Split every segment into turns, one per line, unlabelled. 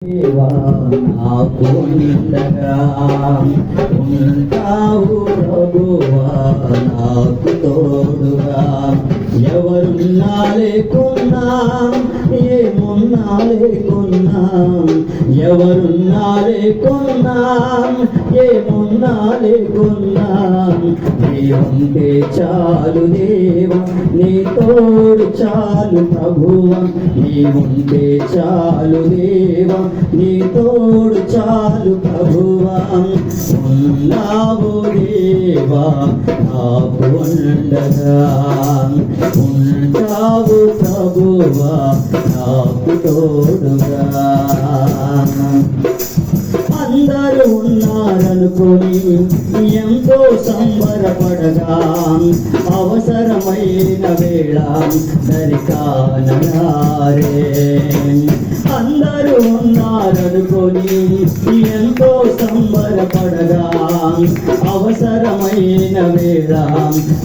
దేవా నాకు ఉండగా ఉంటావు ప్రభువా నాకు తోడుగా ఎవరున్నా లేకున్నా ఏమున్నా లేకున్నా ఎవరున్నా లేకున్నా ఏమున్నా లేకున్నా నీవుంటే చాలు దేవా నీ తోడు చాలు ప్రభువా నీవుంటే చాలు దేవా నీ తోడు చాలు ప్రభువా ఉన్నావు దేవా నాకు ఉండగా ఉంటావు ప్రభువా నాకు తోడుగా అందరూ ఉన్నారనుకొని ఎంతో సంబరపడగా అవసరమైన వేళ సరికానరారే అందరూ ఉన్నారనుకొని ఎంతో సంబరపడగా అవసరమైన వేళ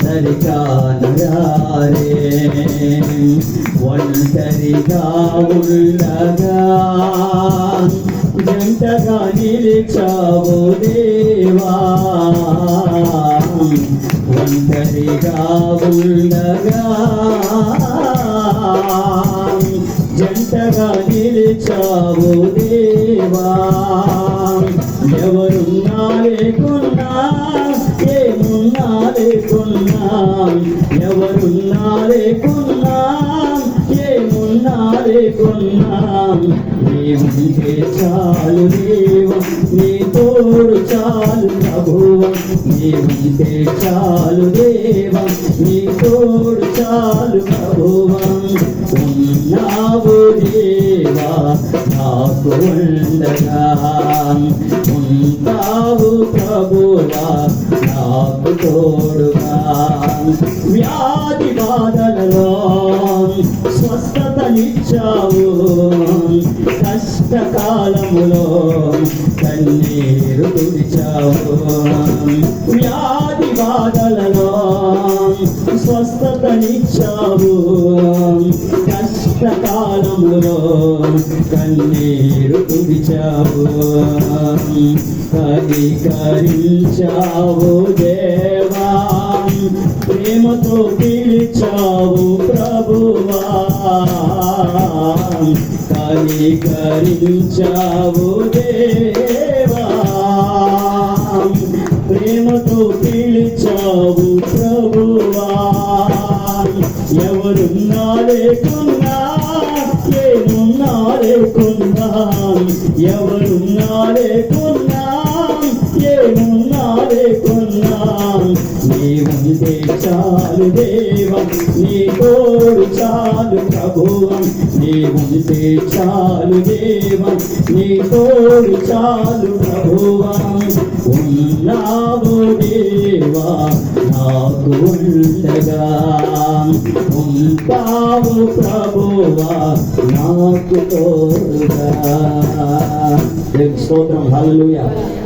సరికానరారే ఒంటరిగా ఉండగా జంటగా నిలిచావు దేవా ఒంటరిగా ఉండగా జంటగా నిలిచావు దేవా ఎవరున్నా లేకున్నా ఏమున్నా లేకున్నా ఎవరున్నా లేకున్నా ఏమున్నా లేకున్నా నీవుంటే చాలు దేవా నీ తోడు చాలు ప్రభువా నీవుంటే చాలు దేవా నీ తోడు చాలు ప్రభువా ఉన్నావు దేవా నాకు ఉండగా ఉంటావు ప్రభువా నాకు తోడుగా వ్యాధి బాధలలో స్వస్థతనిచ్చావు కష్టకాలములో కన్నీరు తుడిచావు వ్యాధి బాధలలో స్వస్థతనిచ్చావు కష్టకాలములో కన్నీరు తుడిచావు కనికరించావు దేవా ప్రేమతో పిలిచావు ప్రభువా కనికరించావు దేవా ప్రేమతో పిలిచావు ప్రభువా ఎవరున్నా లేకున్నా ఏమున్నా లేకున్నా ఎవరున్నా లేకున్నా ఏమున్నా లేకున్నా నీవుంటే చాలు దేవా నీ తోడు చాలు ప్రభువా నీవుంటే చాలు దేవా నీ తోడు చాలు ప్రభువా ఉన్నావు దేవా నాకు ఉండగా ఉంటావు ప్రభువా నాకు తోడుగా స్తోత్రం హల్లెలూయా.